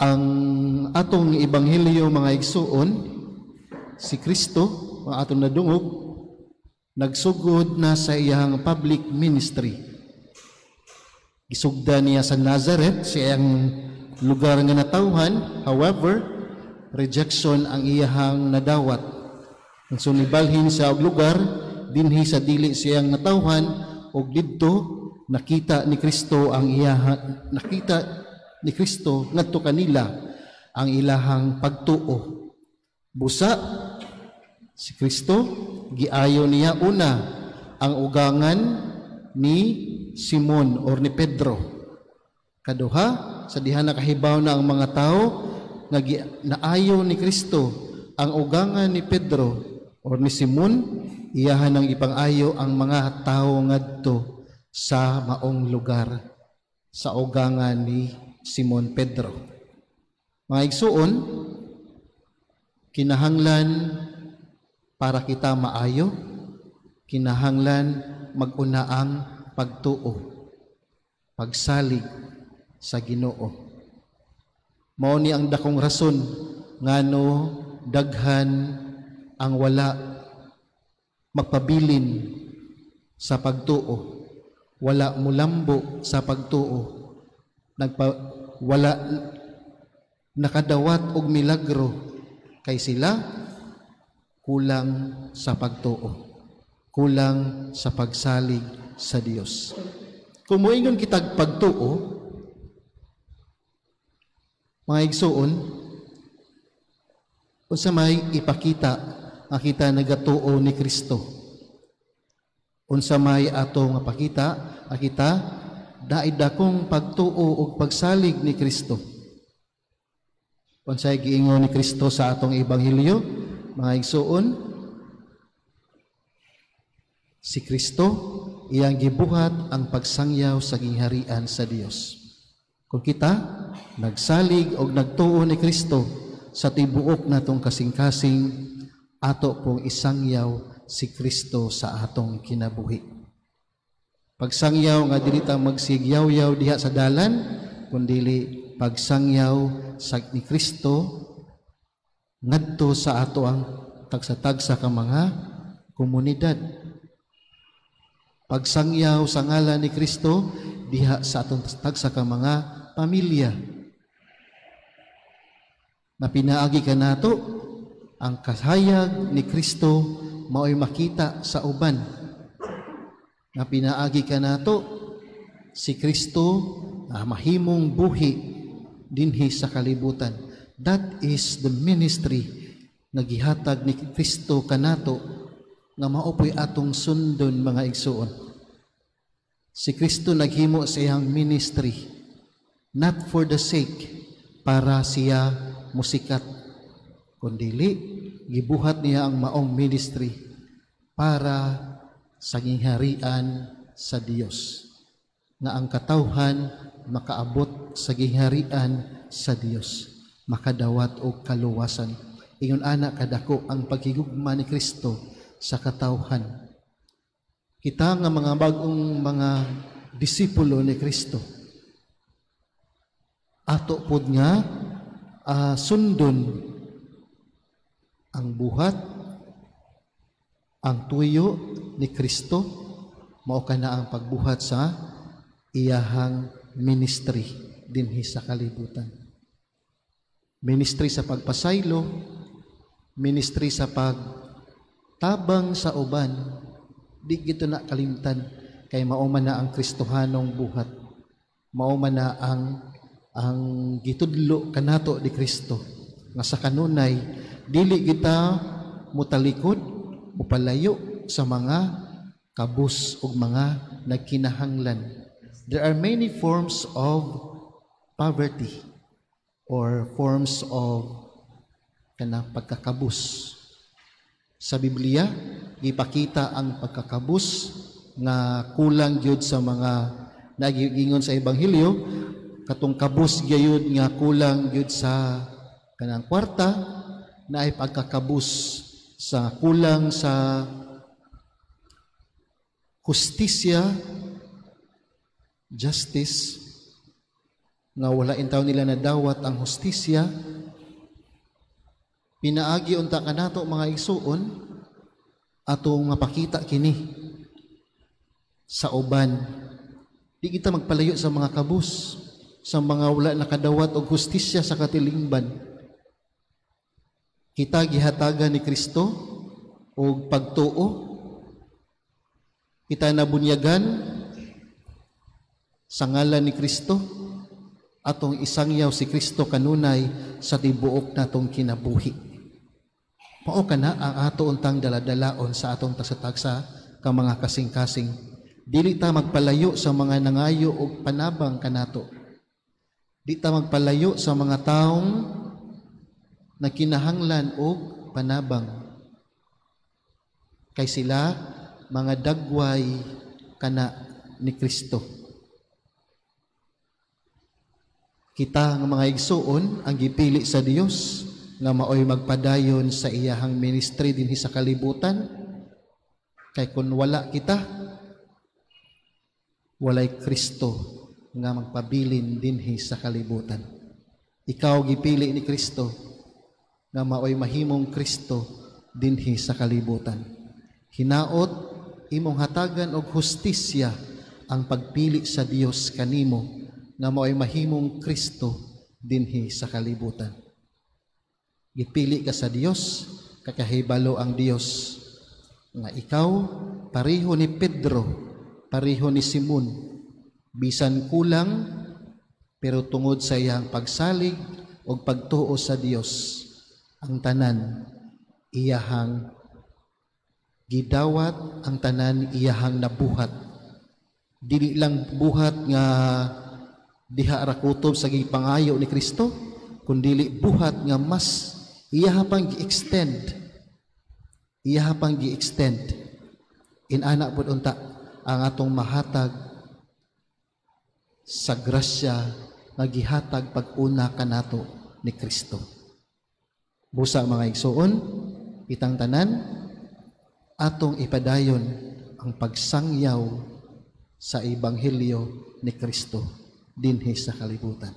Ang atong ebanghelyo mga igsuon, si Kristo, ang atong nadungog, nagsugod na sa iyang public ministry. Isugda niya sa Nazareth, sa iyang lugar nga natawhan. However, rejection ang iyahang nadawat. Ang sunibalhin sa lugar, dinhi sa dili siyang natawhan, og didto nakita ni Kristo ang ngadto kanila ang ilahang pagtuo. Busa si Kristo giayo niya una ang ugangan ni Simon or ni Pedro. Kaduha, sa diha nakahibaw na ang mga tao nga naayo ni Kristo ang ugangan ni Pedro or ni Simon, iyahan ang ipang-ayo ang mga tao ngadto sa maong lugar sa ugangan ni Simon Pedro. Mga igsuon, kinahanglan para kita maayo, kinahanglan mag-una ang pagtuo, pagsalig sa Ginoo. Mao ni ang dakong rason ngano daghan ang wala magpabilin sa pagtuo, wala mulambo sa pagtuo, wala nakadawat og milagro kay sila kulang sa pagtuo, kulang sa pagsalig sa Dios. Kung moingon kitag pagtuo, mga igsuon, unsa may ipakita nga kita nagatuo ni Kristo. Unsa may ato nga pakita nga kita daid dakong pagtuo ug pagsalig ni Kristo. Unsay giingon ni Kristo sa atong ebanghelyo, mga igsuon, si Kristo iyang gibuhat ang pagsangyaw sa gingharian sa Dios. Kung kita nagsalig og nagtuo ni Kristo sa tibuok natong kasing-kasing, ato pong isangyaw si Kristo sa atong kinabuhi. Pagsangyaw nga dili ta magsigyaw-yaw diha sa dalan, kundili pagsangyaw sa ni Kristo ngadto sa ato ang tagsa-tagsa ka mga komunidad. Pagsangyaw sa ngalan ni Kristo diha sa atong tagsa ka mga pamilya. Na pinaagi ka nato ang kahayag ni Kristo mao'y makita sa uban. Na pinaagi ka nato si Kristo mahimong buhi dinhi sa kalibutan. That is the ministry na gihatag ni Kristo kanato nga maopoy atong sundon, mga igsuon. Si Kristo naghimo sa iyang ministry not for the sake para siya musikat, kundili gibuhat niya ang maong ministry para sa gingharian sa Dios, nga ang katawhan makaabot sa gingharian sa Dios, makadawat og kaluwasan. Ingon ana kadako ang paghigugma ni Kristo sa katawhan. Kita nga mga bagong mga disipulo ni Kristo, ato pod nga sundon ang buhat, ang tuyo ni Kristo, mao kana ang pagbuhat sa iyahang ministry dinhi sa kalibutan. Ministry sa pagpasaylo, ministry sa pagtabang sa uban, di gito na kalimtan kay mao man na ang Kristohanong buhat, mao man na ang gitudlo kanato ni Kristo nga sa kanunay dili kita mutalikod o palayo sa mga kabus ug mga nagkinahanglan. There are many forms of poverty or forms of pagkakabus. Sa Biblia, ipakita ang pagkakabus nga kulang gyud sa mga nagiingon sa ebanghelyo, katong kabus gyud nga kulang gyud sa kanang kwarta, na ay pagkakabus sa kulang sa justisya, justice, nga wala intaw nila na dawat ang hustisya, pinaagi unta kanato mga igsuon atong mapakita kini sa uban. Di kita magpalayo sa mga kabus, sa mga wala nakadawat og hustisya sa katilingban. Kita gihatagan ni Kristo og pagtuo. Kita nabunyagan sa ngalan ni Kristo atong isangyaw si Kristo kanunay sa tibuok natong kinabuhi. Mao kana ang ato untang daladalaon sa atong tasatagsa ka mga kasing-kasing. Dili ta magpalayo sa mga nangayo og panabang kanato. Di ta magpalayo sa mga taong na kinahanglan og panabang. Kay sila mga dagway kana ni Kristo. Kita nga mga igsuon ang gipili sa Dios nga maoy magpadayon sa iyahang ministry dinhi sa kalibutan. Kay kun wala kita, walay Kristo nga magpabilin dinhi sa kalibutan. Ikaw gipili ni Kristo nga maoy mahimong Kristo dinhi sa kalibutan. Hinaot imong hatagan og hustisya ang pagpili sa Dios kanimo nga mao'y mahimong Kristo dinhi sa kalibutan. Gipili ka sa Dios, kakahibalo ang Dios nga ikaw pareho ni Pedro, pareho ni Simon, bisan kulang pero tungod sa iyang pagsalig o pagtuo sa Dios, ang tanan iyahang gidawat, ang tanan iyahang nabuhat. Dili lang buhat nga diha ra kutob sa gipangayo ni Kristo, kundili buhat nga mas iyaha pang gi-extend. Iyaha pang gi-extend. Inana pud unta ang atong mahatag sa grasya nga gihatag pag-una kanato ni Kristo. Busa mga igsuon, itang tanan atong ipadayon ang pagsangyaw sa ebanghelyo ni Kristo dinhi sa kalibutan.